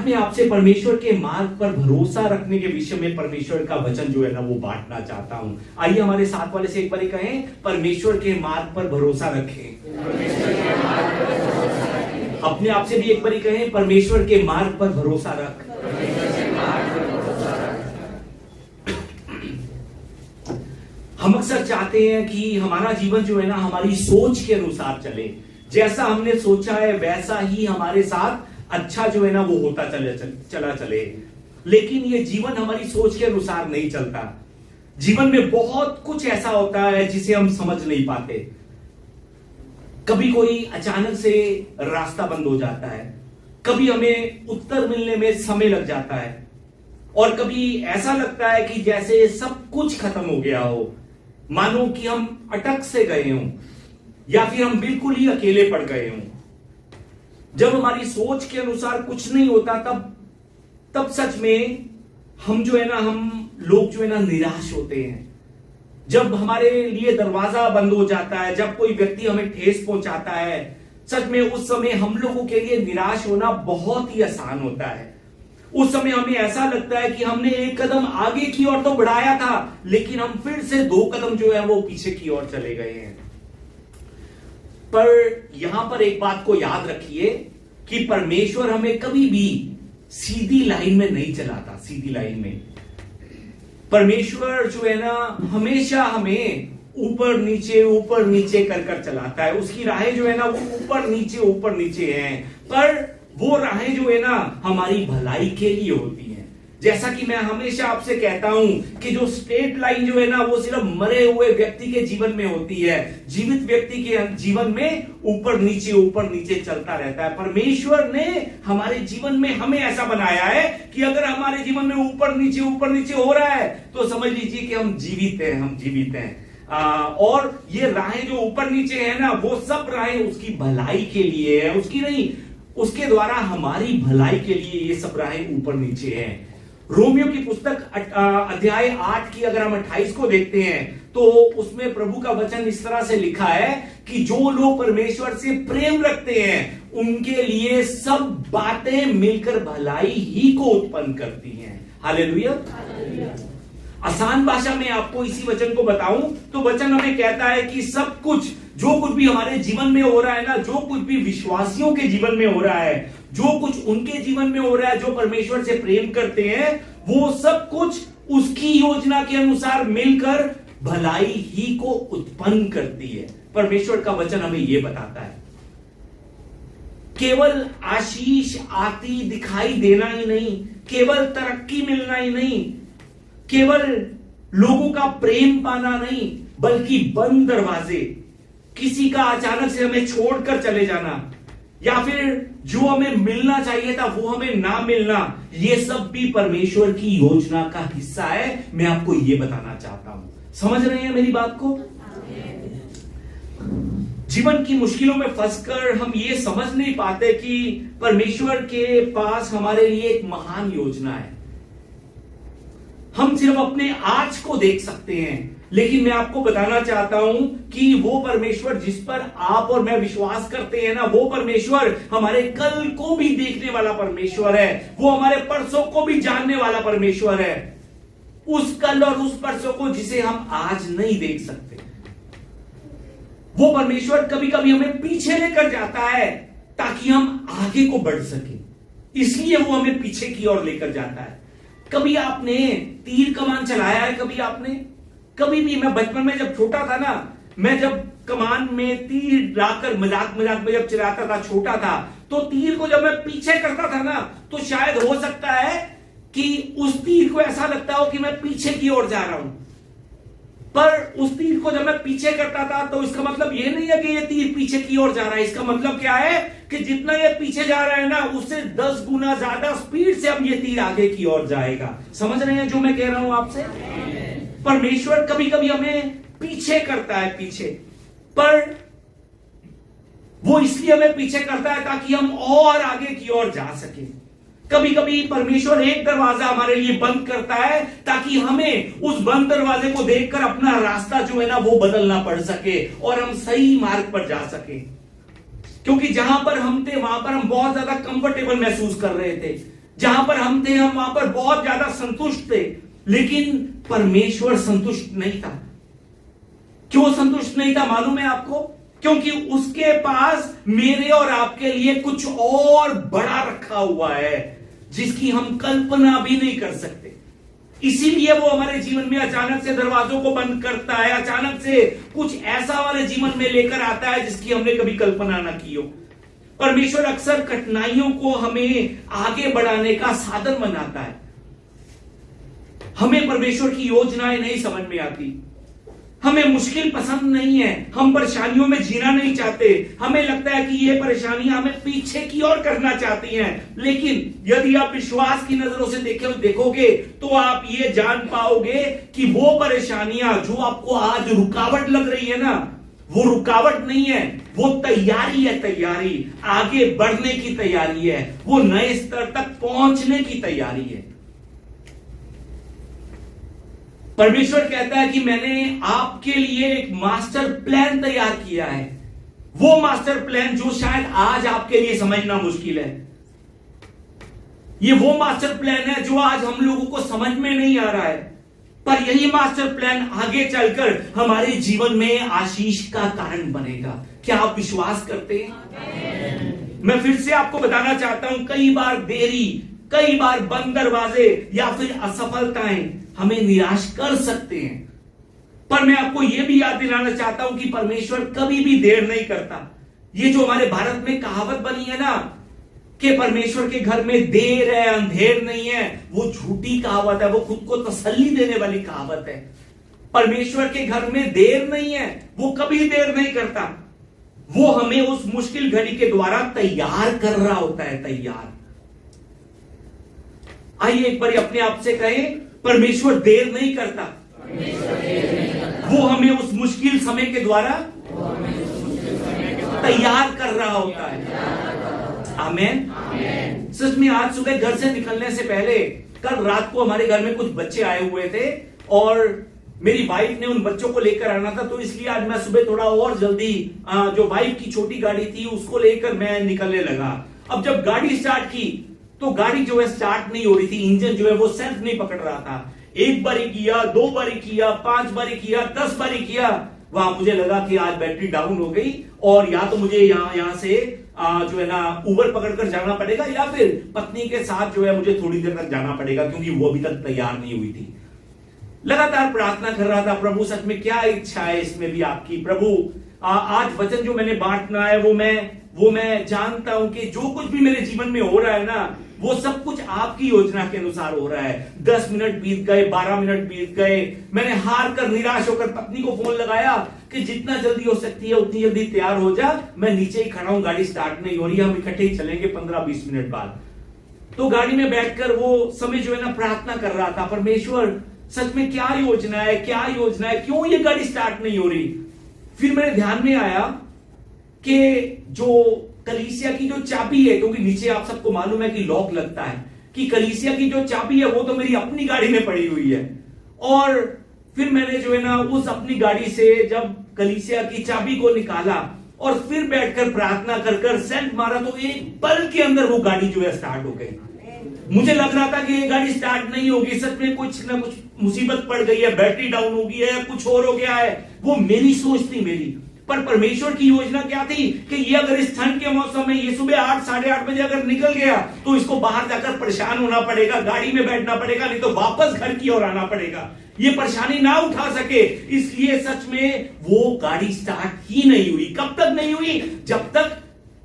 आज मैं आपसे परमेश्वर के मार्ग पर भरोसा रखने के विषय में परमेश्वर का वचन जो है ना वो बांटना चाहता हूं। आइए हमारे साथ वाले से एक बार कहें, परमेश्वर के मार्ग पर भरोसा रखें। अपने आप से भी एक बार कहें, परमेश्वर के मार्ग पर भरोसा रख। हम अक्सर चाहते हैं कि हमारा जीवन जो है ना हमारी सोच के अनुसार चले, जैसा हमने सोचा है वैसा ही हमारे साथ अच्छा जो है ना वो होता चला चले। लेकिन ये जीवन हमारी सोच के अनुसार नहीं चलता। जीवन में बहुत कुछ ऐसा होता है जिसे हम समझ नहीं पाते। कभी कोई अचानक से रास्ता बंद हो जाता है, कभी हमें उत्तर मिलने में समय लग जाता है, और कभी ऐसा लगता है कि जैसे सब कुछ खत्म हो गया हो, मानो कि हम अटक से गए हों या फिर हम बिल्कुल ही अकेले पड़ गए हों। जब हमारी सोच के अनुसार कुछ नहीं होता तब सच में हम जो है ना हम लोग जो है ना निराश होते हैं। जब हमारे लिए दरवाजा बंद हो जाता है, जब कोई व्यक्ति हमें ठेस पहुंचाता है, सच में उस समय हम लोगों के लिए निराश होना बहुत ही आसान होता है। उस समय हमें ऐसा लगता है कि हमने एक कदम आगे की ओर तो बढ़ाया था, लेकिन हम फिर से 2 कदम जो है वो पीछे की ओर चले गए हैं। पर यहां पर एक बात को याद रखिए कि परमेश्वर हमें कभी भी सीधी लाइन में नहीं चलाता। सीधी लाइन में परमेश्वर जो है ना हमेशा हमें ऊपर नीचे कर चलाता है। उसकी राहें जो है ना वो ऊपर नीचे हैं, पर वो राहें जो है ना हमारी भलाई के लिए होती हैं। जैसा कि मैं हमेशा आपसे कहता हूं कि जो स्ट्रेट लाइन जो है ना वो सिर्फ मरे हुए व्यक्ति के जीवन में होती है। जीवित व्यक्ति के जीवन में ऊपर नीचे चलता रहता है। परमेश्वर ने हमारे जीवन में हमें ऐसा बनाया है कि अगर हमारे जीवन में ऊपर नीचे हो रहा है तो समझ लीजिए कि हम जीवित हैं। और ये राहें जो ऊपर नीचे है ना वो सब राहें उसकी भलाई के लिए है, उसकी नहीं, उसके द्वारा हमारी भलाई के लिए ये सब राहें ऊपर नीचे हैं। रोमियो की पुस्तक अध्याय 8 की अगर हम 28 को देखते हैं तो उसमें प्रभु का वचन इस तरह से लिखा है कि जो लोग परमेश्वर से प्रेम रखते हैं उनके लिए सब बातें मिलकर भलाई ही को उत्पन्न करती हैं। हालेलुया। आसान भाषा में आपको इसी वचन को बताऊं तो वचन हमें कहता है कि सब कुछ, जो कुछ भी हमारे जीवन में हो रहा है ना, जो कुछ भी विश्वासियों के जीवन में हो रहा है, जो कुछ उनके जीवन में हो रहा है जो परमेश्वर से प्रेम करते हैं, वो सब कुछ उसकी योजना के अनुसार मिलकर भलाई ही को उत्पन्न करती है। परमेश्वर का वचन हमें यह बताता है। केवल आशीष आती दिखाई देना ही नहीं, केवल तरक्की मिलना ही नहीं, केवल लोगों का प्रेम पाना नहीं, बल्कि बंद दरवाजे, किसी का अचानक से हमें छोड़कर चले जाना, या फिर जो हमें मिलना चाहिए था वो हमें ना मिलना, ये सब भी परमेश्वर की योजना का हिस्सा है। मैं आपको ये बताना चाहता हूं। समझ रहे हैं मेरी बात को? जीवन की मुश्किलों में फंसकर हम ये समझ नहीं पाते कि परमेश्वर के पास हमारे लिए एक महान योजना है। हम सिर्फ अपने आज को देख सकते हैं, लेकिन मैं आपको बताना चाहता हूं कि वो परमेश्वर जिस पर आप और मैं विश्वास करते हैं ना, वो परमेश्वर हमारे कल को भी देखने वाला परमेश्वर है। वो हमारे परसों को भी जानने वाला परमेश्वर है। उस कल और उस परसों को जिसे हम आज नहीं देख सकते। वो परमेश्वर कभी कभी हमें पीछे लेकर जाता है ताकि हम आगे को बढ़ सके, इसलिए वो हमें पीछे की ओर लेकर जाता है। कभी आपने तीर कमान चलाया है? कभी भी मैं बचपन में जब छोटा था ना, मैं जब कमान में तीर लाकर मजाक में जब चलाता था, छोटा था, तो तीर को जब मैं पीछे करता था ना, तो शायद हो सकता है कि उस तीर को ऐसा लगता हो कि मैं पीछे की ओर जा रहा हूं। पर उस तीर को जब मैं पीछे करता था तो इसका मतलब ये नहीं है कि ये तीर पीछे की ओर जा रहा है। इसका मतलब क्या है कि जितना ये पीछे जा रहा है ना, उससे 10 गुना ज्यादा स्पीड से अब ये तीर आगे की ओर जाएगा। समझ रहे हैं जो मैं कह रहा हूं आपसे? परमेश्वर कभी कभी हमें पीछे करता है, पर वो इसलिए हमें पीछे करता है ताकि हम और आगे की ओर जा सके। कभी कभी परमेश्वर एक दरवाजा हमारे लिए बंद करता है ताकि हमें उस बंद दरवाजे को देखकर अपना रास्ता जो है ना वो बदलना पड़ सके और हम सही मार्ग पर जा सके। क्योंकि जहां पर हम थे वहां पर हम बहुत ज्यादा कंफर्टेबल महसूस कर रहे थे, जहां पर हम थे, हम वहां पर बहुत ज्यादा संतुष्ट थे, लेकिन परमेश्वर संतुष्ट नहीं था। क्यों संतुष्ट नहीं था मालूम है आपको? क्योंकि उसके पास मेरे और आपके लिए कुछ और बड़ा रखा हुआ है, जिसकी हम कल्पना भी नहीं कर सकते। इसीलिए वो हमारे जीवन में अचानक से दरवाजों को बंद करता है, अचानक से कुछ ऐसा हमारे जीवन में लेकर आता है जिसकी हमने कभी कल्पना ना की हो। परमेश्वर अक्सर कठिनाइयों को हमें आगे बढ़ाने का साधन बनाता है। हमें परमेश्वर की योजनाएं नहीं समझ में आती, हमें मुश्किल पसंद नहीं है, हम परेशानियों में जीना नहीं चाहते, हमें लगता है कि ये परेशानियां हमें पीछे की ओर करना चाहती हैं। लेकिन यदि आप विश्वास की नजरों से देखोगे तो आप ये जान पाओगे कि वो परेशानियां जो आपको आज रुकावट लग रही है ना, वो रुकावट नहीं है, वो तैयारी है, तैयारी आगे बढ़ने की तैयारी है, वो नए स्तर तक पहुंचने की तैयारी है। परमेश्वर कहता है कि मैंने आपके लिए एक मास्टर प्लान तैयार किया है। वो मास्टर प्लान जो शायद आज आपके लिए समझना मुश्किल है, ये वो मास्टर प्लान है जो आज हम लोगों को समझ में नहीं आ रहा है, पर यही मास्टर प्लान आगे चलकर हमारे जीवन में आशीष का कारण बनेगा। क्या आप विश्वास करते हैं? मैं फिर से आपको बताना चाहता हूं, कई बार देरी, कई बार बंद दरवाजे या फिर असफलताएं हमें निराश कर सकते हैं, पर मैं आपको यह भी याद दिलाना चाहता हूं कि परमेश्वर कभी भी देर नहीं करता। ये जो हमारे भारत में कहावत बनी है ना कि परमेश्वर के घर में देर है अंधेर नहीं है, वो झूठी कहावत है, वो खुद को तसल्ली देने वाली कहावत है। परमेश्वर के घर में देर नहीं है, वो कभी देर नहीं करता, वो हमें उस मुश्किल घड़ी के द्वारा तैयार कर रहा होता है, तैयार। आइए एक बार अपने आप से कहें, परमेश्वर देर नहीं करता, वो हमें उस मुश्किल समय के द्वारा तैयार कर रहा होता है। आमीन। सच में आज सुबह घर से निकलने से पहले, कल रात को हमारे घर में कुछ बच्चे आए हुए थे और मेरी वाइफ ने उन बच्चों को लेकर आना था, तो इसलिए आज मैं सुबह थोड़ा और जल्दी जो वाइफ की छोटी गाड़ी थी उसको लेकर मैं निकलने लगा। अब जब गाड़ी स्टार्ट की तो गाड़ी जो है स्टार्ट नहीं हो रही थी, इंजन जो है वो सेल्फ नहीं पकड़ रहा था। एक बारी किया, दो बारी किया, 5 बारी किया, 10 बारी किया, वहां मुझे लगा कि आज बैटरी डाउन हो गई और या तो मुझे यहां से जो है ना उबर पकड़कर जाना पड़ेगा या फिर पत्नी के साथ जो है मुझे थोड़ी देर तक जाना पड़ेगा, क्योंकि वो अभी तक तैयार नहीं हुई थी। लगातार प्रार्थना कर रहा था, प्रभु सच में क्या इच्छा है इसमें भी आपकी, प्रभु आज वचन जो मैंने बांटना है वो मैं जानता हूं कि जो कुछ भी मेरे जीवन में हो रहा है ना, वो सब कुछ आपकी योजना के अनुसार हो रहा है। 10 मिनट बीत गए, 12 मिनट बीत गए, मैंने हार कर निराश होकर पत्नी को फोन लगाया कि जितना जल्दी हो सकती है उतनी जल्दी तैयार हो जा, मैं नीचे ही खड़ा हूं, गाड़ी स्टार्ट नहीं हो रही है, हम इकट्ठे ही चलेंगे 15-20 मिनट बाद। तो गाड़ी में बैठकर वो समय जो है ना प्रार्थना कर रहा था, परमेश्वर सच में क्या योजना है, क्या योजना है, क्यों ये गाड़ी स्टार्ट नहीं हो रही। फिर मेरे ध्यान में आया कि जो कलीसिया की जो चाबी है, क्योंकि नीचे आप सबको मालूम है कि लॉक लगता है, कि कलीसिया की जो चाबी है वो तो मेरी अपनी गाड़ी में पड़ी हुई है। और फिर मैंने जो है ना उस अपनी गाड़ी से जब कलीसिया की चाबी को निकाला और फिर बैठकर प्रार्थना कर सेंट मारा, तो एक पल के अंदर वो गाड़ी जो है स्टार्ट हो गई। मुझे लग रहा था कि ये गाड़ी स्टार्ट नहीं होगी, सच में कुछ ना कुछ मुसीबत पड़ गई है, बैटरी डाउन हो गई है या कुछ और हो गया है। वो मेरी सोच थी मेरी, पर परमेश्वर की योजना क्या थी कि ये अगर इस ठंड के मौसम में ये सुबह 8 साढ़े 8 बजे अगर निकल गया तो इसको बाहर जाकर परेशान होना पड़ेगा, गाड़ी में बैठना पड़ेगा, नहीं तो वापस घर की ओर आना पड़ेगा, ये परेशानी ना उठा सके। इसलिए सच में वो गाड़ी स्टार्ट ही नहीं हुई। कब तक नहीं हुई? जब तक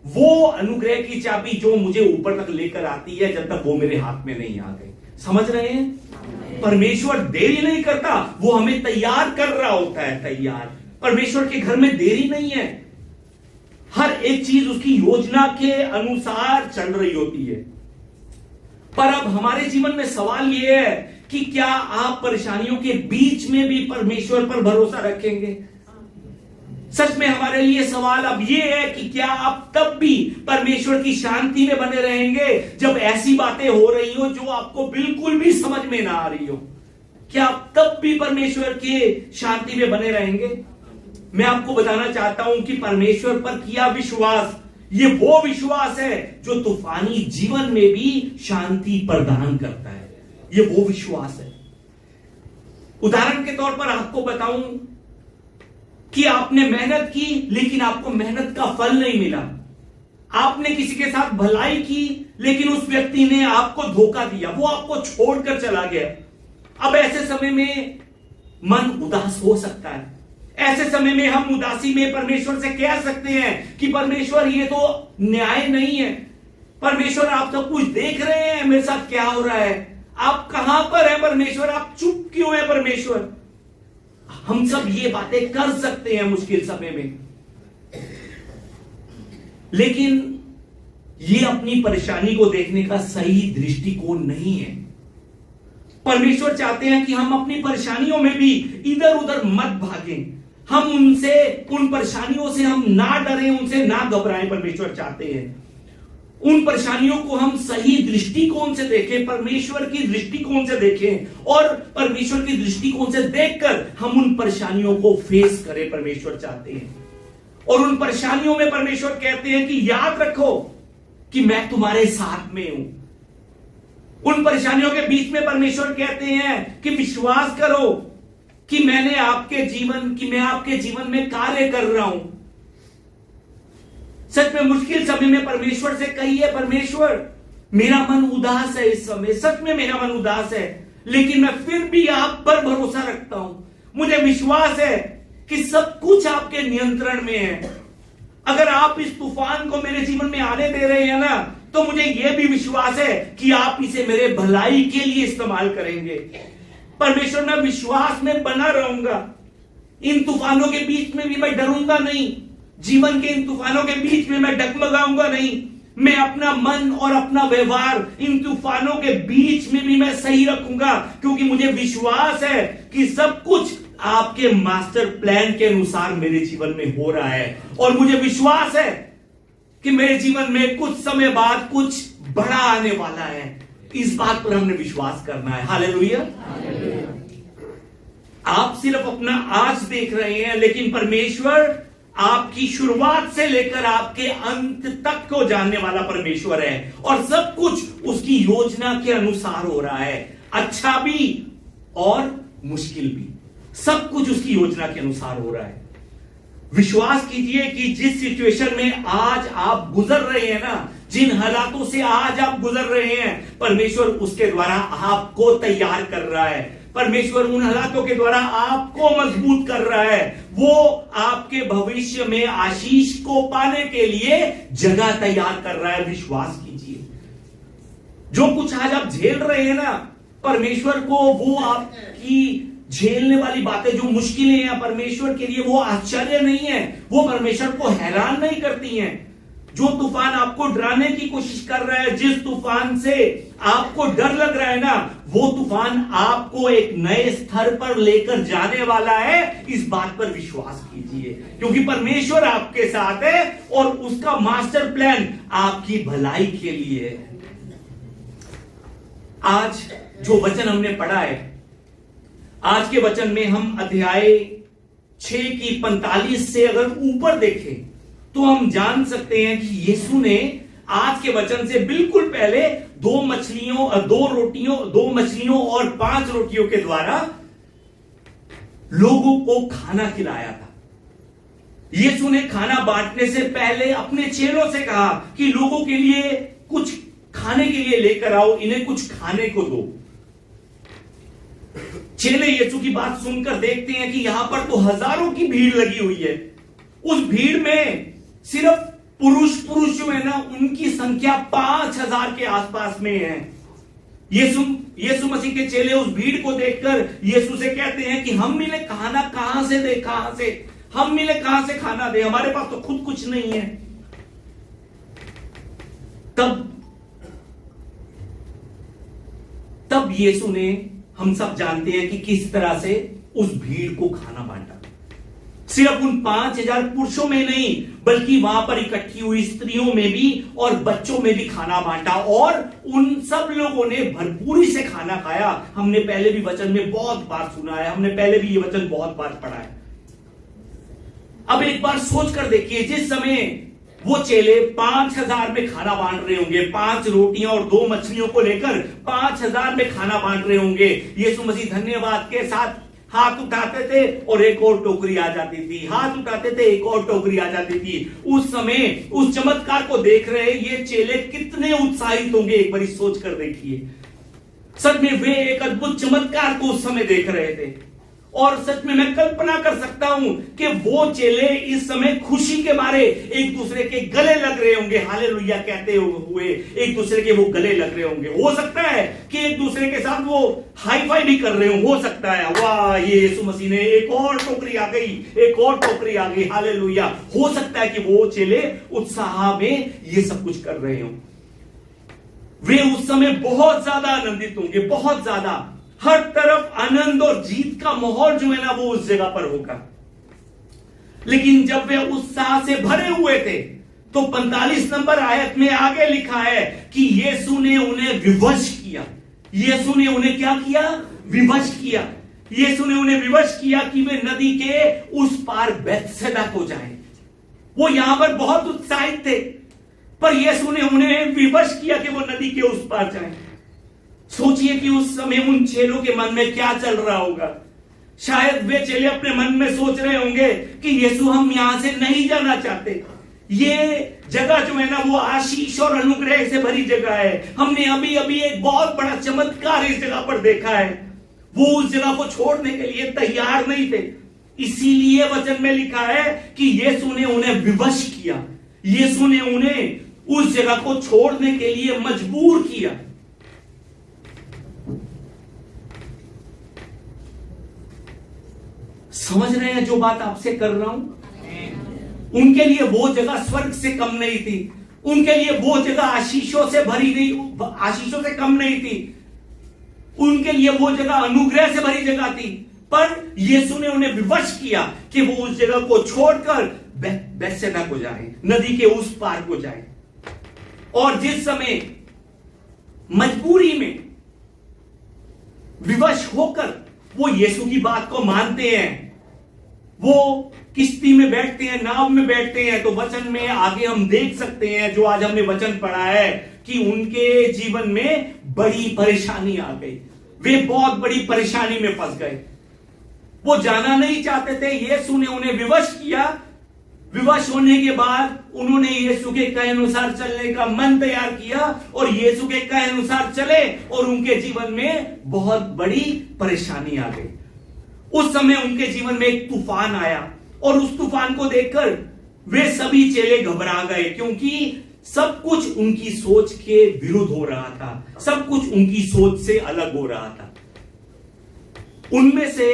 वो अनुग्रह की चाबी जो मुझे ऊपर तक लेकर आती है, जब तक वो मेरे हाथ में नहीं आ गई। समझ रहे हैं? परमेश्वर देरी नहीं करता, वो हमें तैयार कर रहा होता है, तैयार। परमेश्वर के घर में देरी नहीं है, हर एक चीज उसकी योजना के अनुसार चल रही होती है। पर अब हमारे जीवन में सवाल यह है कि क्या आप परेशानियों के बीच में भी परमेश्वर पर भरोसा रखेंगे? सच में हमारे लिए सवाल अब यह है कि क्या आप तब भी परमेश्वर की शांति में बने रहेंगे जब ऐसी बातें हो रही हो जो आपको बिल्कुल भी समझ में ना आ रही हो? क्या आप तब भी परमेश्वर के शांति में बने रहेंगे? मैं आपको बताना चाहता हूं कि परमेश्वर पर किया विश्वास ये वो विश्वास है जो तूफानी जीवन में भी शांति प्रदान करता है। ये वो विश्वास है। उदाहरण के तौर पर आपको बताऊं कि आपने मेहनत की लेकिन आपको मेहनत का फल नहीं मिला। आपने किसी के साथ भलाई की लेकिन उस व्यक्ति ने आपको धोखा दिया, वो आपको छोड़कर चला गया। अब ऐसे समय में मन उदास हो सकता है। ऐसे समय में हम उदासी में परमेश्वर से कह सकते हैं कि परमेश्वर ये तो न्याय नहीं है। परमेश्वर आप सब कुछ देख रहे हैं, मेरे साथ क्या हो रहा है, आप कहां पर हैं परमेश्वर, आप चुप क्यों हैं परमेश्वर। हम सब ये बातें कर सकते हैं मुश्किल समय में, लेकिन ये अपनी परेशानी को देखने का सही दृष्टिकोण नहीं है। परमेश्वर चाहते हैं कि हम अपनी परेशानियों में भी इधर उधर मत भागें। हम उनसे, उन परेशानियों से हम ना डरें, उनसे ना घबराएं। परमेश्वर चाहते हैं उन परेशानियों को हम सही दृष्टिकोण से देखें, परमेश्वर की दृष्टिकोण से देखें, और परमेश्वर की दृष्टिकोण से देखकर हम उन परेशानियों को फेस करें। परमेश्वर चाहते हैं, और उन परेशानियों में परमेश्वर कहते हैं कि याद रखो कि मैं तुम्हारे साथ में हूं। उन परेशानियों के बीच में परमेश्वर कहते हैं कि विश्वास करो कि मैं आपके जीवन में कार्य कर रहा हूं। सच में मुश्किल समय में परमेश्वर से कहिए, परमेश्वर मेरा मन उदास है इस समय, सच में मेरा मन उदास है, लेकिन मैं फिर भी आप पर भरोसा रखता हूं। मुझे विश्वास है कि सब कुछ आपके नियंत्रण में है। अगर आप इस तूफान को मेरे जीवन में आने दे रहे हैं ना, तो मुझे यह भी विश्वास है कि आप इसे मेरे भलाई के लिए इस्तेमाल करेंगे। परमेश्वर, मैं विश्वास में बना रहूंगा। इन तूफानों के बीच में भी मैं डरूंगा नहीं, जीवन के इन तूफानों के बीच में मैं डगमगाऊंगा नहीं। मैं अपना मन और अपना व्यवहार इन तूफानों के बीच में भी मैं सही रखूंगा, क्योंकि मुझे विश्वास है कि सब कुछ आपके मास्टर प्लान के अनुसार मेरे जीवन में हो रहा है। और मुझे विश्वास है कि मेरे जीवन में कुछ समय बाद कुछ बड़ा आने वाला है। इस बात पर हमने विश्वास करना है। हालेलुया। आप सिर्फ अपना आज देख रहे हैं, लेकिन परमेश्वर आपकी शुरुआत से लेकर आपके अंत तक को जानने वाला परमेश्वर है, और सब कुछ उसकी योजना के अनुसार हो रहा है। अच्छा भी और मुश्किल भी, सब कुछ उसकी योजना के अनुसार हो रहा है। विश्वास कीजिए कि जिस सिचुएशन में आज आप गुजर रहे हैं ना, जिन हालातों से आज आप गुजर रहे हैं, परमेश्वर उसके द्वारा आपको तैयार कर रहा है। परमेश्वर उन हालातों के द्वारा आपको मजबूत कर रहा है। वो आपके भविष्य में आशीष को पाने के लिए जगह तैयार कर रहा है। विश्वास कीजिए, जो कुछ आज आप झेल रहे हैं ना, परमेश्वर को वो आपकी झेलने वाली बातें जो मुश्किलें हैं, परमेश्वर के लिए वो आश्चर्य नहीं है, वो परमेश्वर को हैरान नहीं करती हैं। जो तूफान आपको डराने की कोशिश कर रहा है, जिस तूफान से आपको डर लग रहा है ना, वो तूफान आपको एक नए स्तर पर लेकर जाने वाला है। इस बात पर विश्वास कीजिए, क्योंकि परमेश्वर आपके साथ है और उसका मास्टर प्लान आपकी भलाई के लिए है। आज जो वचन हमने पढ़ा है, आज के वचन में हम अध्याय 6 की 45 से अगर ऊपर देखें तो हम जान सकते हैं कि यीशु ने आज के वचन से बिल्कुल पहले 2 मछलियों और 5 रोटियों के द्वारा लोगों को खाना खिलाया था। यीशु ने खाना बांटने से पहले अपने चेलों से कहा कि लोगों के लिए कुछ खाने के लिए लेकर आओ, इन्हें कुछ खाने को दो। चेले यीशु की बात सुनकर देखते हैं कि यहां पर तो हजारों की भीड़ लगी हुई है। उस भीड़ में सिर्फ पुरुष जो है ना, उनकी संख्या 5000 के आसपास में है। यीशु मसीह के चेले उस भीड़ को देखकर यीशु से कहते हैं कि हम मिले खाना कहां से दे, हम मिले कहां से खाना दे, हमारे पास तो खुद कुछ नहीं है। तब यीशु ने, हम सब जानते हैं कि किस तरह से उस भीड़ को खाना बांटा। सिर्फ उन 5000 पुरुषों में नहीं, बल्कि वहां पर इकट्ठी हुई स्त्रियों में भी और बच्चों में भी खाना बांटा, और उन सब लोगों ने भरपूरी से खाना खाया। हमने पहले भी वचन में बहुत बार सुना है, हमने पहले भी ये वचन बहुत बार पढ़ा है। अब एक बार सोच कर देखिए, जिस समय वो चेले 5,000 में खाना बांट रहे होंगे, 5 रोटियां और 2 मछलियों को लेकर 5,000 में खाना बांट रहे होंगे। यीशु मसीह धन्यवाद के साथ हाथ उठाते थे और एक और टोकरी आ जाती थी, हाथ उठाते थे, एक और टोकरी आ जाती थी। उस समय उस चमत्कार को देख रहे ये चेले कितने उत्साहित होंगे, एक बार सोच कर देखिए। सच में वे एक अद्भुत चमत्कार को उस समय देख रहे थे और सच में मैं कल्पना कर सकता हूं कि वो चेले इस समय खुशी के मारे एक दूसरे के गले लग रहे होंगे, हालेलुया कहते हुए एक दूसरे के वो गले लग रहे होंगे। हो सकता है कि एक दूसरे के साथ वो हाई फाई भी कर रहे हो सकता है। वाह, ये यीशु मसीह ने एक और टोकरी आ गई, एक और टोकरी आ गई, हालेलुया। हो सकता है कि वो चेले उत्साह में ये सब कुछ कर रहे हो। वे उस समय बहुत ज्यादा आनंदित होंगे, बहुत ज्यादा। हर तरफ आनंद और जीत का माहौल जो है ना वो उस जगह पर होगा। लेकिन जब वे उत्साह से भरे हुए थे तो 45 नंबर आयत में आगे लिखा है कि यीशु ने उन्हें विवश किया। यीशु ने उन्हें क्या किया? विवश किया। यीशु ने उन्हें विवश किया कि वे नदी के उस पार बैतसैदा को जाएं। वो यहां पर बहुत उत्साहित थे, पर यीशु ने उन्हें विवश किया कि वो नदी के उस पार जाएं। सोचिए कि उस समय उन चेलों के मन में क्या चल रहा होगा। शायद वे चेले अपने मन में सोच रहे होंगे कि यीशु हम यहां से नहीं जाना चाहते। ये जगह जो है ना वो आशीष और अनुग्रह से भरी जगह है। हमने अभी अभी एक बहुत बड़ा चमत्कार इस जगह पर देखा है। वो उस जगह को छोड़ने के लिए तैयार नहीं थे। इसीलिए वचन में लिखा है कि यीशु ने उन्हें विवश किया। यीशु ने उन्हें उस जगह को छोड़ने के लिए मजबूर किया। समझ रहे हैं जो बात आपसे कर रहा हूं? उनके लिए वो जगह स्वर्ग से कम नहीं थी। उनके लिए वो जगह आशीषों से भरी नहीं, आशीषों से कम नहीं थी। उनके लिए वो जगह अनुग्रह से भरी जगह थी। पर यीशु ने उन्हें विवश किया कि वो उस जगह को छोड़कर बैतसैदा को जाए, नदी के उस पार को जाए। और जिस समय मजबूरी में विवश होकर वो यीशु की बात को मानते हैं, वो किश्ती में बैठते हैं, नाव में बैठते हैं, तो वचन में आगे हम देख सकते हैं जो आज हमने वचन पढ़ा है कि उनके जीवन में बड़ी परेशानी आ गई। वे बहुत बड़ी परेशानी में फंस गए। वो जाना नहीं चाहते थे। यीशु ने उन्हें विवश किया। विवश होने के बाद उन्होंने यीशु के कहे अनुसार चलने का मन तैयार किया और यीशु के कहे अनुसार चले और उनके जीवन में बहुत बड़ी परेशानी आ गई। उस समय उनके जीवन में एक तूफान आया और उस तूफान को देखकर वे सभी चेले घबरा गए, क्योंकि सब कुछ उनकी सोच के विरुद्ध हो रहा था। सब कुछ उनकी सोच से अलग हो रहा था। उनमें से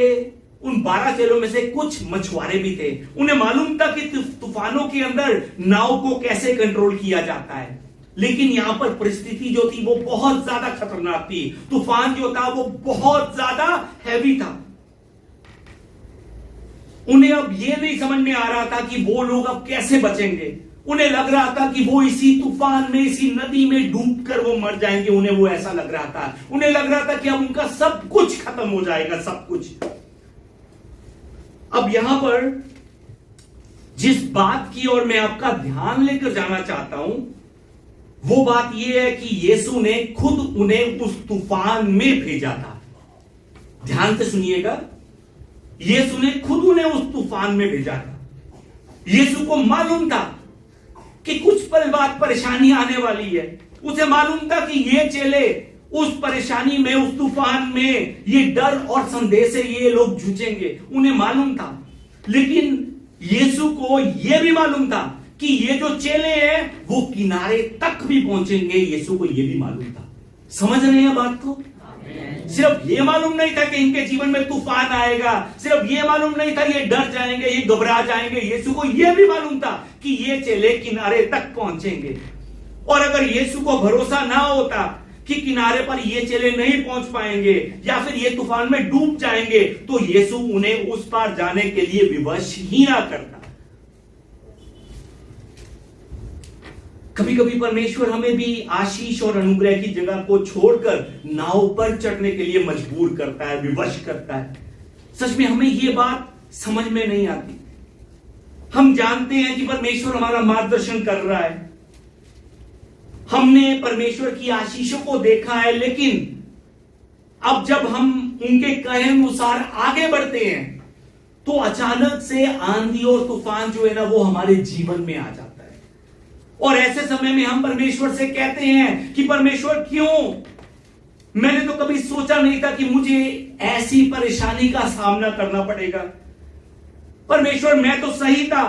उन 12 चेलों में से कुछ मछुआरे भी थे। उन्हें मालूम था कि तूफानों के अंदर नाव को कैसे कंट्रोल किया जाता है। लेकिन यहां पर परिस्थिति जो थी वो बहुत ज्यादा खतरनाक थी। तूफान जो था वो बहुत ज्यादा हैवी था। उन्हें अब यह नहीं समझ में आ रहा था कि वो लोग अब कैसे बचेंगे। उन्हें लग रहा था कि वो इसी तूफान में, इसी नदी में डूबकर वो मर जाएंगे। उन्हें वो ऐसा लग रहा था। उन्हें लग रहा था कि अब उनका सब कुछ खत्म हो जाएगा, सब कुछ। अब यहां पर जिस बात की ओर मैं आपका ध्यान लेकर जाना चाहता हूं वो बात यह है कि यीशु ने खुद उन्हें उस तूफान में भेजा था। ध्यान से सुनिएगा, यीशु ने खुद उन्हें उस तूफान में भेजा था। यीशु को मालूम था कि कुछ पल बाद परेशानी आने वाली है। उसे मालूम था कि ये चेले उस परेशानी में, उस तूफान में, ये डर और संदेह से ये लोग जूझेंगे। उन्हें मालूम था। लेकिन यीशु को यह भी मालूम था कि ये जो चेले हैं वो किनारे तक भी पहुंचेंगे। यीशु को यह भी मालूम था। समझ रहे हैं बात को? सिर्फ ये मालूम नहीं था कि इनके जीवन में तूफान आएगा, सिर्फ ये मालूम नहीं था ये डर जाएंगे, ये घबरा जाएंगे। यीशु को यह भी मालूम था कि ये चेले किनारे तक पहुंचेंगे। और अगर यीशु को भरोसा ना होता कि किनारे पर ये चेले नहीं पहुंच पाएंगे या फिर ये तूफान में डूब जाएंगे, तो यीशु उन्हें उस पार जाने के लिए विवश ही ना करता। कभी कभी परमेश्वर हमें भी आशीष और अनुग्रह की जगह को छोड़कर नाव पर चढ़ने के लिए मजबूर करता है, विवश करता है। सच में हमें यह बात समझ में नहीं आती। हम जानते हैं कि परमेश्वर हमारा मार्गदर्शन कर रहा है, हमने परमेश्वर की आशीषों को देखा है, लेकिन अब जब हम उनके कहे अनुसार आगे बढ़ते हैं तो अचानक से आंधी और तूफान जो है ना वो हमारे जीवन में आ जाता है। और ऐसे समय में हम परमेश्वर से कहते हैं कि परमेश्वर क्यों, मैंने तो कभी सोचा नहीं था कि मुझे ऐसी परेशानी का सामना करना पड़ेगा। परमेश्वर मैं तो सही था,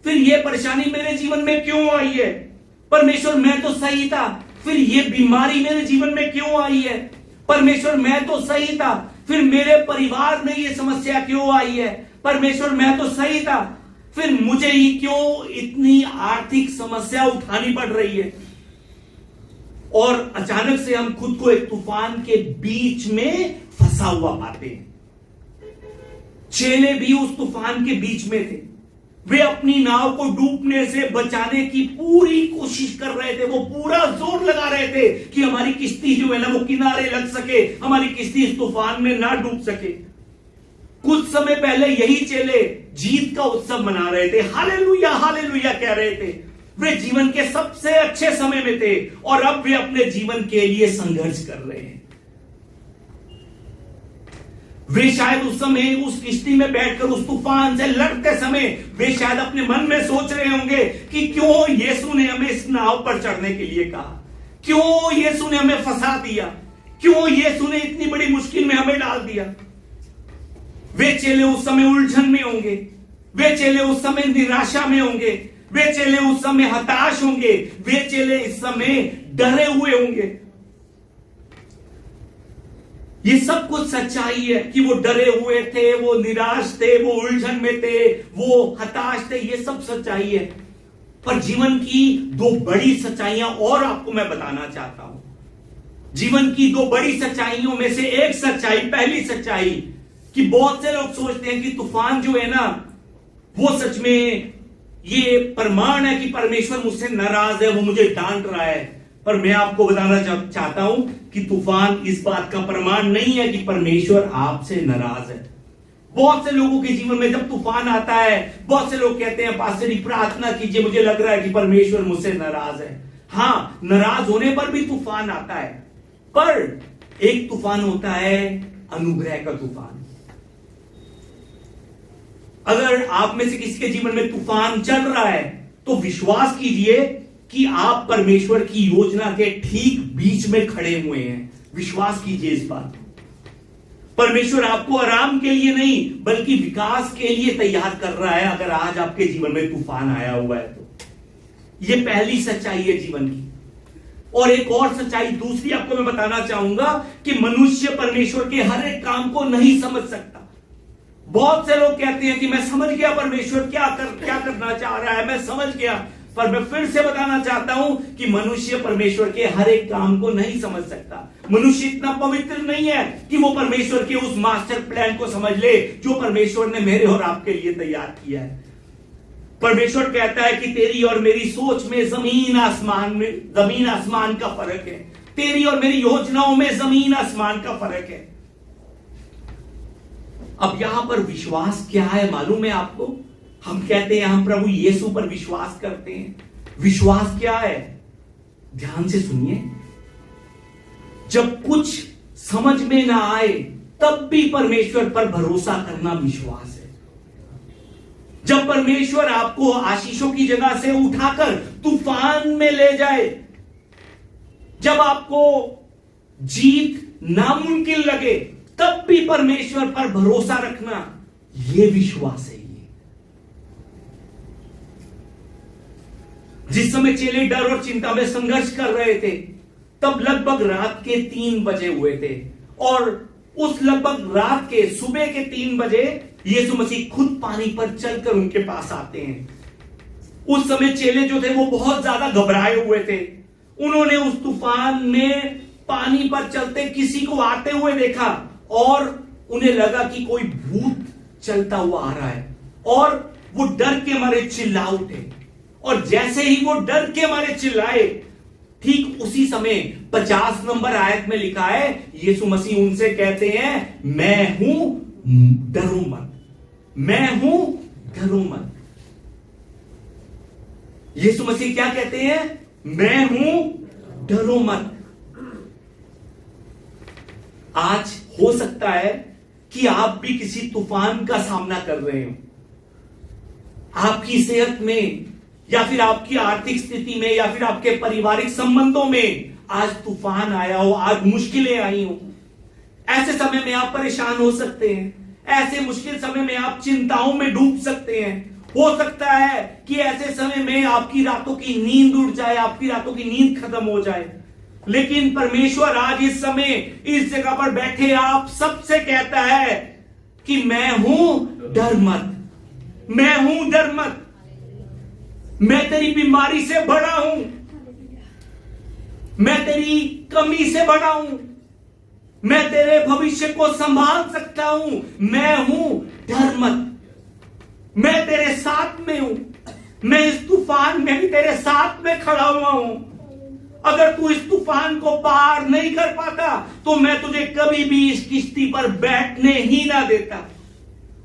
फिर यह परेशानी मेरे जीवन में क्यों आई है। परमेश्वर मैं तो सही था, फिर यह बीमारी मेरे जीवन में क्यों आई है। परमेश्वर मैं तो सही था, फिर मेरे परिवार में यह समस्या क्यों आई है। परमेश्वर मैं तो सही था, फिर मुझे ही क्यों इतनी आर्थिक समस्या उठानी पड़ रही है। और अचानक से हम खुद को एक तूफान के बीच में फंसा हुआ पाते हैं। चेले भी उस तूफान के बीच में थे, वे अपनी नाव को डूबने से बचाने की पूरी कोशिश कर रहे थे। वो पूरा जोर लगा रहे थे कि हमारी किश्ती जो है ना वो किनारे लग सके, हमारी किश्ती इस तूफान में ना डूब सके। कुछ समय पहले यही चेले जीत का उत्सव मना रहे थे, हालेलुया हालेलुया कह रहे थे। वे जीवन के सबसे अच्छे समय में थे और अब वे अपने जीवन के लिए संघर्ष कर रहे हैं। वे शायद उस समय उस किश्ती में बैठकर उस तूफान से लड़ते समय वे शायद अपने मन में सोच रहे होंगे कि क्यों यीशु ने हमें इस नाव पर चढ़ने के लिए कहा, क्यों यीशु ने हमें फंसा दिया, क्यों यीशु ने इतनी बड़ी मुश्किल में हमें डाल दिया। वे चेले उस समय उलझन में होंगे, वे चेले उस समय निराशा में होंगे, वे चेले उस समय हताश होंगे, वे चेले इस समय डरे हुए होंगे। ये सब कुछ सच्चाई है कि वो डरे हुए थे, वो निराश थे, वो उलझन में थे, वो हताश थे, ये सब सच्चाई है। पर जीवन की दो बड़ी सच्चाइयां और आपको मैं बताना चाहता हूं। जीवन की दो बड़ी सच्चाइयों में से एक सच्चाई, पहली सच्चाई कि बहुत से लोग सोचते हैं कि तूफान जो है ना वो सच में ये प्रमाण है कि परमेश्वर मुझसे नाराज है, वो मुझे डांट रहा है। पर मैं आपको बताना चाहता हूं कि तूफान इस बात का प्रमाण नहीं है कि परमेश्वर आपसे नाराज है। बहुत से लोगों के जीवन में जब तूफान आता है, बहुत से लोग कहते हैं पास्टर जी प्रार्थना कीजिए, मुझे लग रहा है कि परमेश्वर मुझसे नाराज है। हाँ, नाराज होने पर भी तूफान आता है, पर एक तूफान होता है अनुग्रह का तूफान। अगर आप में से किसी के जीवन में तूफान चल रहा है तो विश्वास कीजिए कि आप परमेश्वर की योजना के ठीक बीच में खड़े हुए हैं। विश्वास कीजिए इस बात को। परमेश्वर आपको आराम के लिए नहीं बल्कि विकास के लिए तैयार कर रहा है। अगर आज आपके जीवन में तूफान आया हुआ है तो यह पहली सच्चाई है जीवन की। और एक और सच्चाई दूसरी आपको मैं बताना चाहूंगा कि मनुष्य परमेश्वर के हर एक काम को नहीं समझ सकता। बहुत से लोग कहते हैं कि मैं समझ गया परमेश्वर क्या करना चाह रहा है, मैं समझ गया। पर मैं फिर से बताना चाहता हूं कि मनुष्य परमेश्वर के हर एक काम को नहीं समझ सकता। मनुष्य इतना पवित्र नहीं है कि वो परमेश्वर के उस मास्टर प्लान को समझ ले जो परमेश्वर ने मेरे और आपके लिए तैयार किया है। परमेश्वर कहता है कि तेरी और मेरी सोच में जमीन आसमान का फर्क है। तेरी और मेरी योजनाओं में जमीन आसमान का फर्क है। अब यहां पर विश्वास क्या है मालूम है आपको? हम कहते हैं हम प्रभु यीशु पर विश्वास करते हैं। विश्वास क्या है? ध्यान से सुनिए। जब कुछ समझ में ना आए तब भी परमेश्वर पर भरोसा करना विश्वास है। जब परमेश्वर आपको आशीषों की जगह से उठाकर तूफान में ले जाए, जब आपको जीत नामुमकिन लगे तब भी परमेश्वर पर भरोसा रखना, यह विश्वास है। जिस समय चेले डर और चिंता में संघर्ष कर रहे थे तब लगभग रात के 3 बजे हुए थे और उस लगभग रात के सुबह के 3 बजे यीशु मसीह खुद पानी पर चलकर उनके पास आते हैं। उस समय चेले जो थे वो बहुत ज्यादा घबराए हुए थे। उन्होंने उस तूफान में पानी पर चलते किसी को आते हुए देखा और उन्हें लगा कि कोई भूत चलता हुआ आ रहा है और वो डर के मारे चिल्ला उठे। और जैसे ही वो डर के मारे चिल्लाए, ठीक उसी समय 50 नंबर आयत में लिखा है, यीशु मसीह उनसे कहते हैं, मैं हूं डरो मत, मैं हूं डरो मत। यीशु मसीह क्या कहते हैं? मैं हूं, डरो मत। आज हो सकता है कि आप भी किसी तूफान का सामना कर रहे हो, आपकी सेहत में, या फिर आपकी आर्थिक स्थिति में, या फिर आपके पारिवारिक संबंधों में आज तूफान आया हो, आज मुश्किलें आई हो। ऐसे समय में आप परेशान हो सकते हैं, ऐसे मुश्किल समय में आप चिंताओं में डूब सकते हैं। हो सकता है कि ऐसे समय में आपकी रातों की नींद उड़ जाए, आपकी रातों की नींद खत्म हो जाए। लेकिन परमेश्वर आज इस समय इस जगह पर बैठे आप सबसे कहता है कि मैं हूं, डर मत। मैं हूं, डर मत। मैं तेरी बीमारी से बड़ा हूं, मैं तेरी कमी से बड़ा हूं, मैं तेरे भविष्य को संभाल सकता हूं। मैं हूं, डर मत। मैं तेरे साथ में हूं, मैं इस तूफान में भी तेरे साथ में खड़ा हुआ हूं। अगर तू इस तूफान को पार नहीं कर पाता तो मैं तुझे कभी भी इस किश्ती पर बैठने ही ना देता।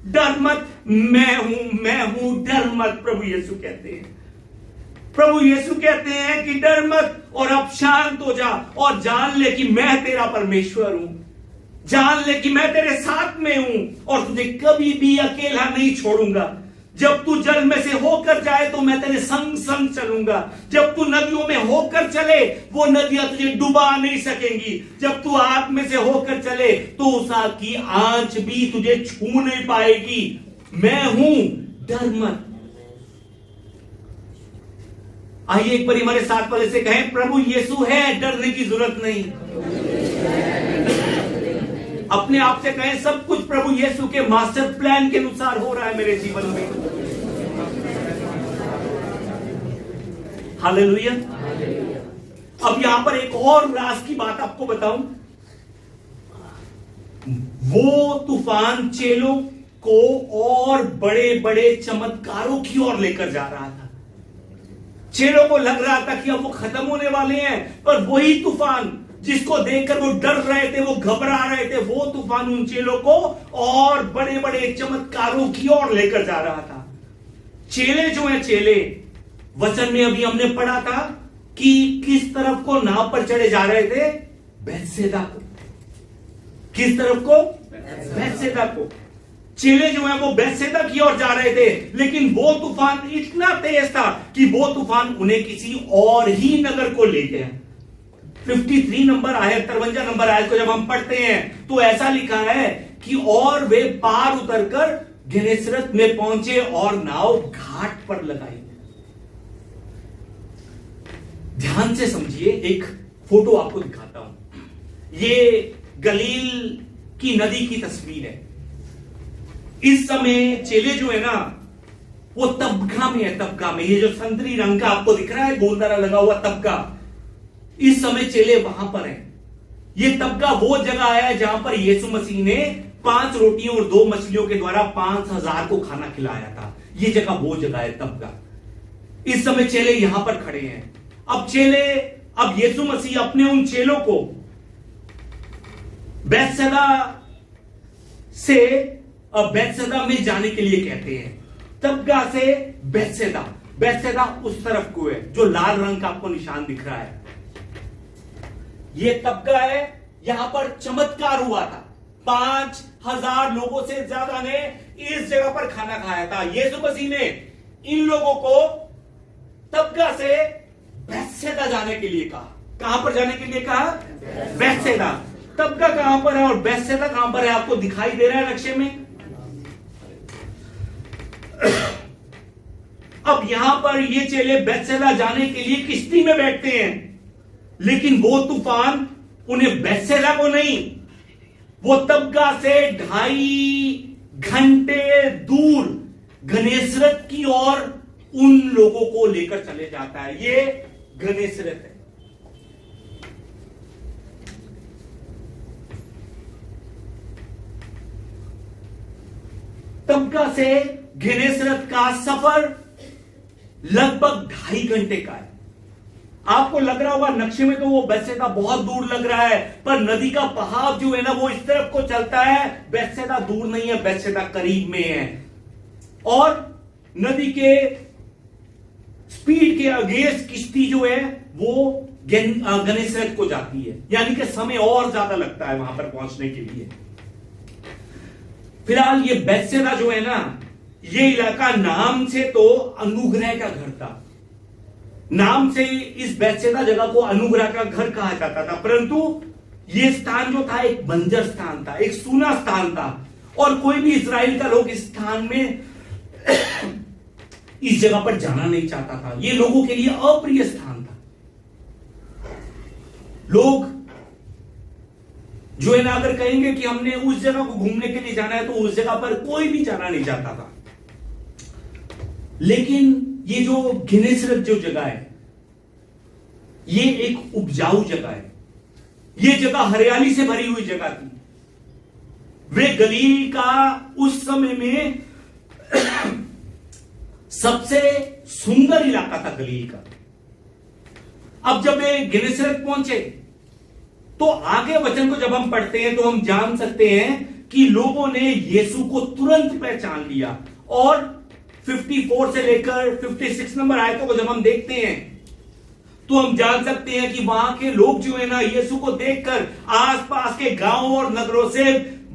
डर मत, मैं हूं, डर मत। प्रभु यीशु कहते हैं, प्रभु यीशु कहते हैं कि डर मत और अब शांत हो जा और जान ले कि मैं तेरा परमेश्वर हूं। जान ले कि मैं तेरे साथ में हूं और तुझे कभी भी अकेला नहीं छोड़ूंगा। जब तू जल में से होकर जाए तो मैं तेरे संग संग चलूंगा। जब तू नदियों में होकर चले वो नदियां तुझे डुबा नहीं सकेंगी। जब तू आग में से होकर चले तो उस आग की आंच भी तुझे छू नहीं पाएगी। मैं हूं, डर मत। आइए एक बार हमारे साथ वाले से कहें, प्रभु यीशु है, डरने की जरूरत नहीं। अपने आप से कहें, सब कुछ प्रभु यीशु के मास्टर प्लान के अनुसार हो रहा है मेरे जीवन में। हालेलुया। अब यहां पर एक और राज की बात आपको बताऊं। वो तूफान चेलों को और बड़े बड़े चमत्कारों की ओर लेकर जा रहा था। चेलों को लग रहा था कि अब वो खत्म होने वाले हैं, पर वही तूफान जिसको देखकर वो डर रहे थे, वो घबरा रहे थे, वो तूफान उन चेलों को और बड़े बड़े चमत्कारों की ओर लेकर जा रहा था। चेले जो है, चेले वचन में अभी हमने पढ़ा था कि किस तरफ को नाव पर चढ़े जा रहे थे? बैतसैदा को। किस तरफ को? बैतसैदा को। चेले जो है वो बैतसैदा की ओर जा रहे थे, लेकिन वो तूफान इतना तेज था कि वो तूफान उन्हें किसी और ही नगर को ले गया। 53 नंबर आयत, 53 नंबर आयत को जब हम पढ़ते हैं तो ऐसा लिखा है कि और वे पार उतरकर गेनेसरत में पहुंचे और नाव घाट पर लगाई। ध्यान से समझिए, एक फोटो आपको दिखाता हूं। ये गलील की नदी की तस्वीर है। इस समय चेले जो है ना वो तबका में है। तबका में ये जो संतरी रंग का आपको दिख रहा है गोलदारा लगा हुआ तबका, इस समय चेले वहां पर हैं। ये तबका वो जगह है जहां पर यीशु मसीह ने 5 रोटियों और 2 मछलियों के द्वारा 5000 को खाना खिलाया था। ये जगह वो जगह है तबका। इस समय चेले यहां पर खड़े हैं। अब यीशु मसीह अपने उन चेलों को बैतसैदा से बैतसैदा में जाने के लिए कहते हैं। तबका से बैतसैदा, बैतसैदा उस तरफ को है जो लाल रंग का आपको निशान दिख रहा है। ये तबका है, यहां पर चमत्कार हुआ था। 5000 लोगों से ज्यादा ने इस जगह पर खाना खाया था। यीशु मसीह ने इन लोगों को तबका से बैतसैदा जाने के लिए कहा। कहां पर जाने के लिए कहा? बैतसैदा। तबका कहां पर है और बैतसैदा कहां पर है? आपको दिखाई दे रहा है नक्शे में। अब यहां पर ये चेले बैतसैदा जाने के लिए किश्ती में बैठते हैं, लेकिन वो तूफान उन्हें बैतसैदा को नहीं, वो तबका से 2.5 घंटे दूर गनेसरत की ओर उन लोगों को लेकर चले जाता है। ये गनेसरत है। तबका से गनेसरत का सफर लगभग 2.5 घंटे का है। आपको लग रहा होगा नक्शे में तो वो बैतसैदा बहुत दूर लग रहा है, पर नदी का बहाव जो है ना वो इस तरफ को चलता है। बैतसैदा दूर नहीं है, बैतसैदा करीब में है। और नदी के स्पीड के अगेंस्ट किश्ती जो है वो गन्नेसरत को जाती है, यानी कि समय और ज्यादा लगता है वहां पर पहुंचने के लिए। फिलहाल ये बेथसेदा जो है ना, ये इलाका नाम से तो अनुग्रह का घर था, नाम से इस बेथसेदा जगह को अनुग्रह का घर कहा जाता था, परंतु ये स्थान जो था एक बंजर स्थान था, एक सूना स्थान था, और कोई भी इजराइल का लोग इस स्थान में इस जगह पर जाना नहीं चाहता था। ये लोगों के लिए अप्रिय स्थान था। लोग जो है ना, अगर कहेंगे कि हमने उस जगह को घूमने के लिए जाना है, तो उस जगह पर कोई भी जाना नहीं चाहता था। लेकिन ये जो गन्नेसरत जो जगह है, ये एक उपजाऊ जगह है, ये जगह हरियाली से भरी हुई जगह थी। वे गलील का उस समय में सबसे सुंदर इलाका था गलील का। अब जब वे गन्नेसरत पहुंचे, तो आगे वचन को जब हम पढ़ते हैं तो हम जान सकते हैं कि लोगों ने यीशु को तुरंत पहचान लिया, और 54 से लेकर 56 नंबर आयतों को जब हम देखते हैं तो हम जान सकते हैं कि वहां के लोग जो है ना, यीशु को देखकर आसपास के गांवों और नगरों से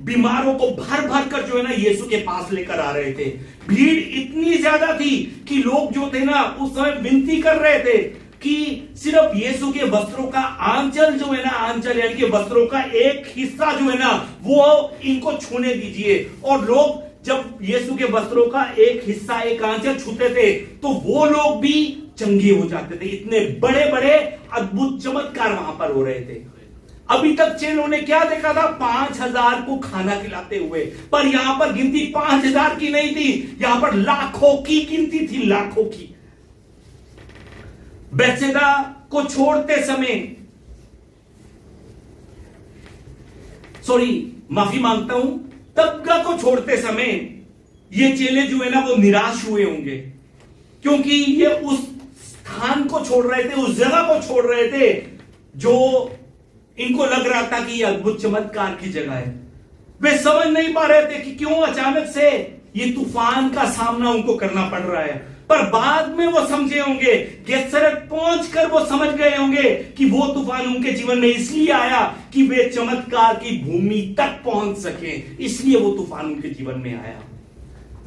बीमारों को भर भर कर जो है ना यीशु के पास लेकर आ रहे थे। भीड़ इतनी ज्यादा थी कि लोग जो थे ना उस समय विनती कर रहे थे कि सिर्फ यीशु के वस्त्रों का आंचल जो है ना, आंचल यानी कि वस्त्रों का एक हिस्सा जो है ना, वो इनको छूने दीजिए। और लोग जब यीशु के वस्त्रों का एक हिस्सा, एक आंचल छूते थे, तो वो लोग भी चंगे हो जाते थे। इतने बड़े बड़े अद्भुत चमत्कार वहां पर हो रहे थे। अभी तक चेलों ने क्या देखा था? 5000 को खाना खिलाते हुए, पर यहां पर गिनती 5000 की नहीं थी, यहां पर लाखों की गिनती थी, लाखों की। बेथसेदा को छोड़ते समय, माफी मांगता हूं, तबका को छोड़ते समय ये चेले जो है ना वो निराश हुए होंगे, क्योंकि ये उस स्थान को छोड़ रहे थे, उस जगह को छोड़ रहे थे जो इनको लग रहा था कि ये अद्भुत चमत्कार की जगह है। वे समझ नहीं पा रहे थे कि क्यों अचानक से ये तूफान का सामना उनको करना पड़ रहा है। पर बाद में वो समझे होंगे, गन्नेसरत पहुंचकर वो समझ गए होंगे कि वो तूफान उनके जीवन में इसलिए आया कि वे चमत्कार की भूमि तक पहुंच सके, इसलिए वो तूफान उनके जीवन में आया।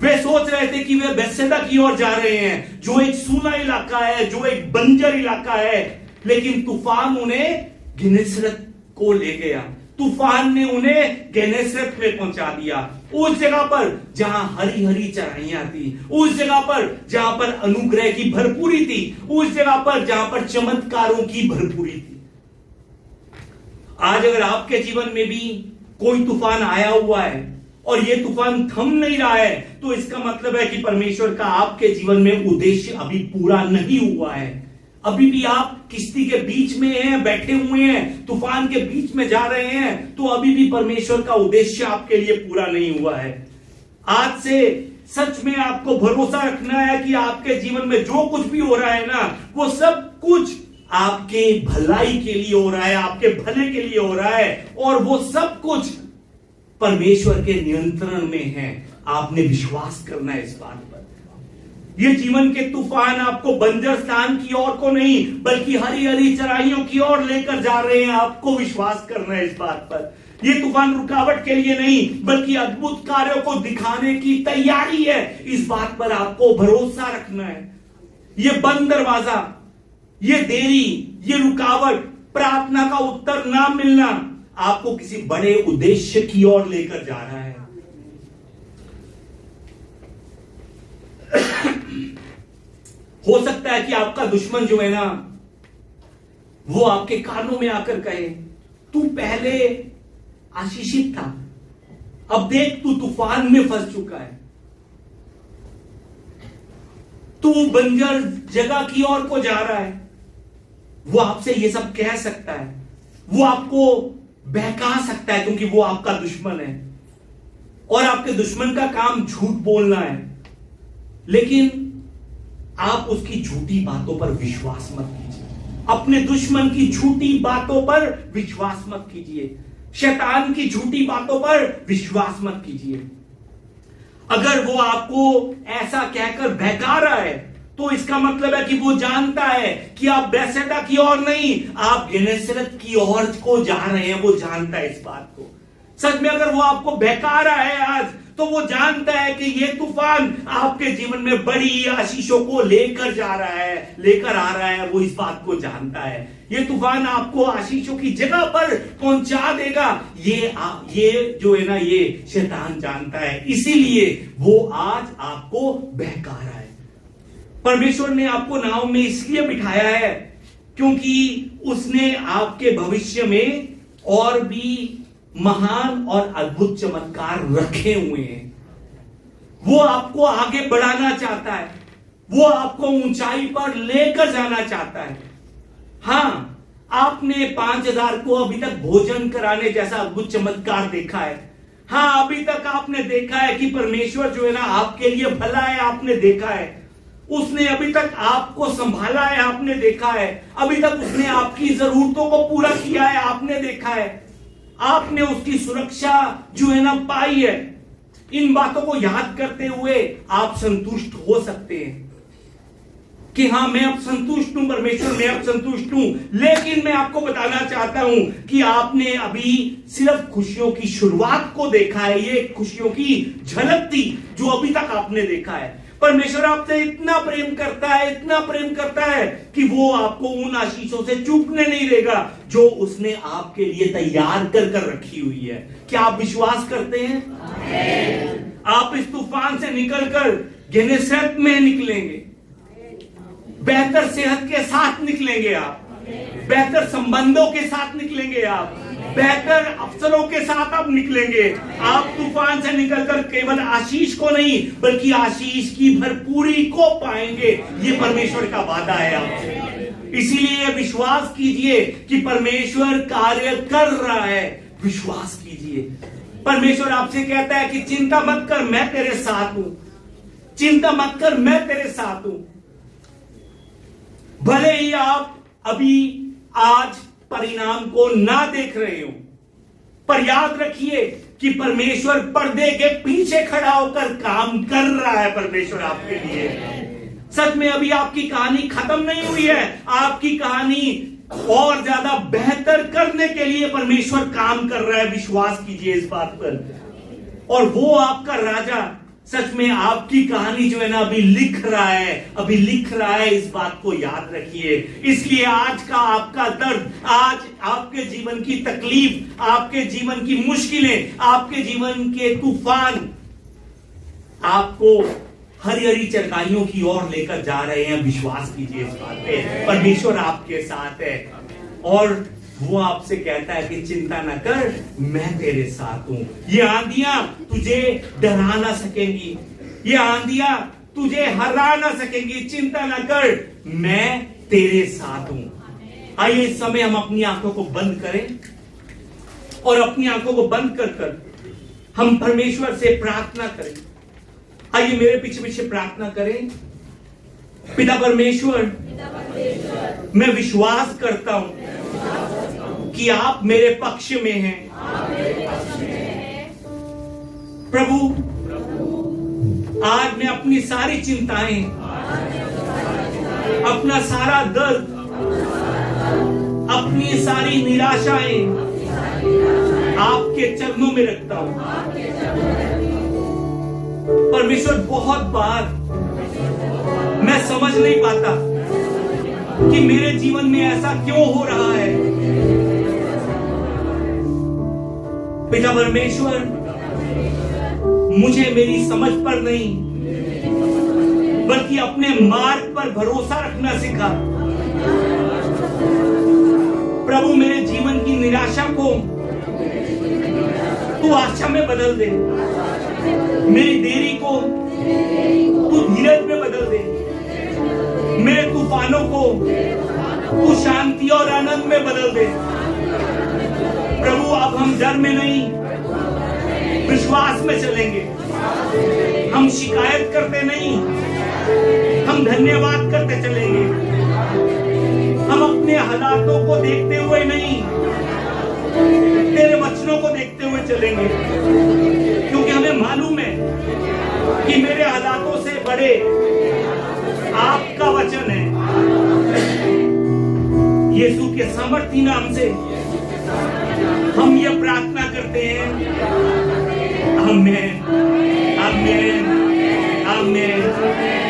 वे सोच रहे थे कि वे बेथसेदा की ओर जा रहे हैं, जो एक सूना इलाका है, जो एक बंजर इलाका है, लेकिन तूफान उन्हें गन्नेसरत को ले गया। तूफान ने उन्हें गन्नेसरत में पहुंचा दिया, उस जगह पर जहां हरी हरी चराइयां थी, उस जगह पर जहां पर अनुग्रह की भरपूरी थी, उस जगह पर जहां पर चमत्कारों की भरपूरी थी। आज अगर आपके जीवन में भी कोई तूफान आया हुआ है और ये तूफान थम नहीं रहा है, तो इसका मतलब है कि परमेश्वर का आपके जीवन में उद्देश्य अभी पूरा नहीं हुआ है। अभी भी आप किश्ती के बीच में हैं, बैठे हुए हैं, तूफान के बीच में जा रहे हैं, तो अभी भी परमेश्वर का उद्देश्य आपके लिए पूरा नहीं हुआ है। आज से सच में आपको भरोसा रखना है कि आपके जीवन में जो कुछ भी हो रहा है ना, वो सब कुछ आपके भलाई के लिए हो रहा है, आपके भले के लिए हो रहा है, और वो सब कुछ परमेश्वर के नियंत्रण में है। आपने विश्वास करना है इस बात पर। ये जीवन के तूफान आपको बंजर स्थान की ओर को नहीं, बल्कि हरी हरी चराइयों की ओर लेकर जा रहे हैं। आपको विश्वास करना है इस बात पर। ये तूफान रुकावट के लिए नहीं, बल्कि अद्भुत कार्यों को दिखाने की तैयारी है। इस बात पर आपको भरोसा रखना है। ये बंद दरवाजा, ये देरी, ये रुकावट, प्रार्थना का उत्तर ना मिलना आपको किसी बड़े उद्देश्य की ओर लेकर जा रहा है। हो सकता है कि आपका दुश्मन जो है ना, वो आपके कानों में आकर कहे, तू पहले आशीषित था, अब देख तू तूफान में फंस चुका है, तू बंजर जगह की ओर को जा रहा है। वो आपसे ये सब कह सकता है, वो आपको बहका सकता है, क्योंकि वो आपका दुश्मन है और आपके दुश्मन का काम झूठ बोलना है। लेकिन आप उसकी झूठी बातों पर विश्वास मत कीजिए, अपने दुश्मन की झूठी बातों पर विश्वास मत कीजिए, शैतान की झूठी बातों पर विश्वास मत कीजिए। अगर वो आपको ऐसा कहकर बहका रहा है, तो इसका मतलब है कि वो जानता है कि आप बेथेसदा की ओर नहीं, आप गेनेसरेत की ओर को जा रहे हैं। वो जानता है इस बात को। सच में अगर वो आपको बहका रहा है आज, तो वो जानता है कि ये तूफान आपके जीवन में बड़ी आशीषों को लेकर जा रहा है, लेकर आ रहा है। वो इस बात को जानता है, ये तूफान आपको आशीषों की जगह पर पहुंचा देगा। ये जो है ना, ये शैतान जानता है, इसीलिए वो आज आपको बहका रहा है। परमेश्वर ने आपको नाव में इसलिए बिठाया है क्योंकि उसने आपके भविष्य में और भी महान और अद्भुत चमत्कार रखे हुए हैं। वो आपको आगे बढ़ाना चाहता है, वो आपको ऊंचाई पर लेकर जाना चाहता है। हां, आपने 5000 को अभी तक भोजन कराने जैसा अद्भुत चमत्कार देखा है। हां, अभी तक आपने देखा है कि परमेश्वर जो है ना आपके लिए भला है, आपने देखा है। उसने अभी तक आपको संभाला है, आपने देखा है। अभी तक उसने आपकी जरूरतों को पूरा किया है, आपने देखा है। आपने उसकी सुरक्षा जो है ना पाई है। इन बातों को याद करते हुए आप संतुष्ट हो सकते हैं कि हां, मैं अब संतुष्ट हूं परमेश्वर, मैं अब संतुष्ट हूं। लेकिन मैं आपको बताना चाहता हूं कि आपने अभी सिर्फ खुशियों की शुरुआत को देखा है। ये खुशियों की झलक थी जो अभी तक आपने देखा है। परमेश्वर आपसे इतना प्रेम करता है, इतना प्रेम करता है कि वो आपको उन आशीषों से चूकने नहीं देगा जो उसने आपके लिए तैयार कर कर रखी हुई है। क्या आप विश्वास करते हैं? आप इस तूफान से निकलकर गेनेसरेत में निकलेंगे, बेहतर सेहत के साथ निकलेंगे, आप बेहतर संबंधों के साथ निकलेंगे, आप बेहतर अफसरों के साथ आप निकलेंगे। आप तूफान से निकलकर केवल आशीष को नहीं बल्कि आशीष की भरपूरी को पाएंगे। ये परमेश्वर का वादा है आपसे। इसीलिए विश्वास कीजिए कि परमेश्वर कार्य कर रहा है। विश्वास कीजिए। परमेश्वर आपसे कहता है कि चिंता मत कर, मैं तेरे साथ हूं। चिंता मत कर, मैं तेरे साथ हूं। भले ही आप अभी आज परिणाम को ना देख रहे हो, पर याद रखिए कि परमेश्वर पर्दे के पीछे खड़ा होकर काम कर रहा है। परमेश्वर आपके लिए सच में अभी आपकी कहानी खत्म नहीं हुई है। आपकी कहानी और ज्यादा बेहतर करने के लिए परमेश्वर काम कर रहा है। विश्वास कीजिए इस बात पर। और वो आपका राजा सच में आपकी कहानी जो है ना अभी लिख रहा है, अभी लिख रहा है। इस बात को याद रखिए। इसलिए आज का आपका दर्द, आज आपके जीवन की तकलीफ, आपके जीवन की मुश्किलें, आपके जीवन के तूफान आपको हरी हरी चरकाइयों की ओर लेकर जा रहे हैं। विश्वास कीजिए इस बात पे। परमेश्वर आपके साथ है और वो आपसे कहता है कि चिंता ना कर, मैं तेरे साथ हूं। ये आंधियां तुझे डरा ना सकेंगी, ये आंधियां तुझे हरा ना सकेंगी। चिंता ना कर, मैं तेरे साथ हूं। आइए इस समय हम अपनी आंखों को बंद करें और अपनी आंखों को बंद कर कर हम परमेश्वर से प्रार्थना करें। आइए मेरे पीछे पीछे प्रार्थना करें। पिता परमेश्वर, मैं विश्वास करता हूं कि आप मेरे पक्ष में हैं। प्रभु, आज मैं अपनी सारी चिंताएं, अपना सारा दर्द, अपनी सारी निराशाएं आपके चरणों में रखता हूं। परमेश्वर, बहुत बार मैं समझ नहीं पाता कि मेरे जीवन में ऐसा क्यों हो रहा है। पिता परमेश्वर, मुझे मेरी समझ पर नहीं बल्कि अपने मार्ग पर भरोसा रखना सिखा। प्रभु, मेरे जीवन की निराशा को तू आशा में बदल दे। मेरी देरी को तू धीरज में बदल दे। मेरे तूफानों को तू शांति और आनंद में बदल दे। प्रभु, अब हम डर में नहीं, विश्वास में चलेंगे। हम शिकायत करते नहीं, हम धन्यवाद करते चलेंगे। हम अपने हालातों को देखते हुए नहीं, तेरे वचनों को देखते हुए चलेंगे। क्योंकि हमें मालूम है कि मेरे हालातों से बड़े आप सामर्थ्य नाम से हम ये प्रार्थना करते हैं। आमीन, आमीन, आमीन।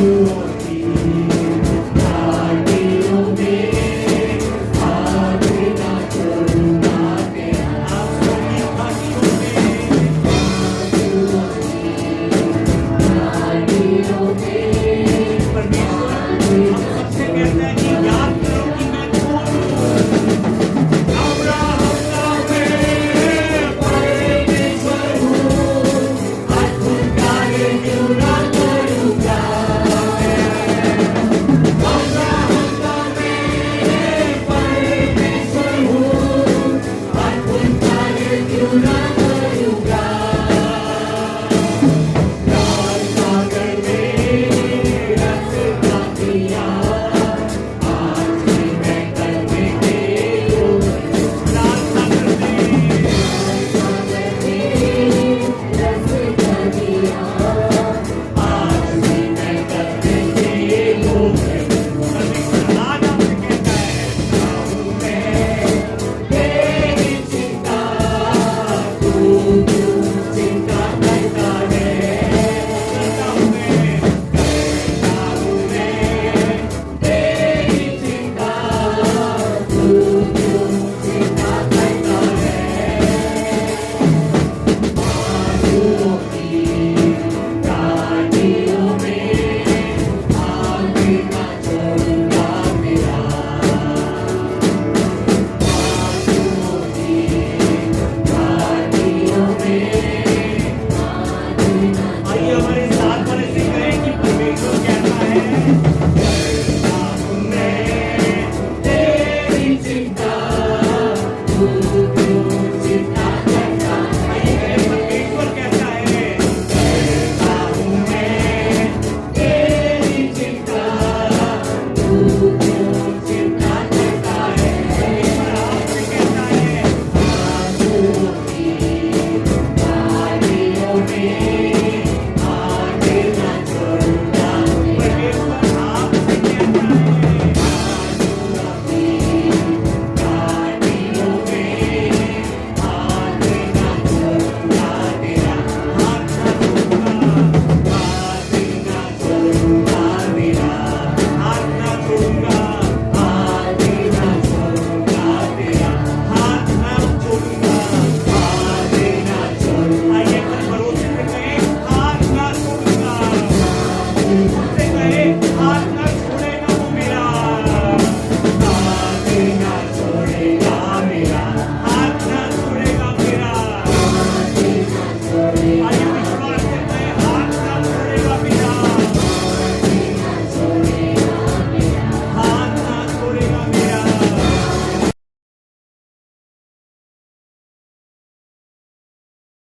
you.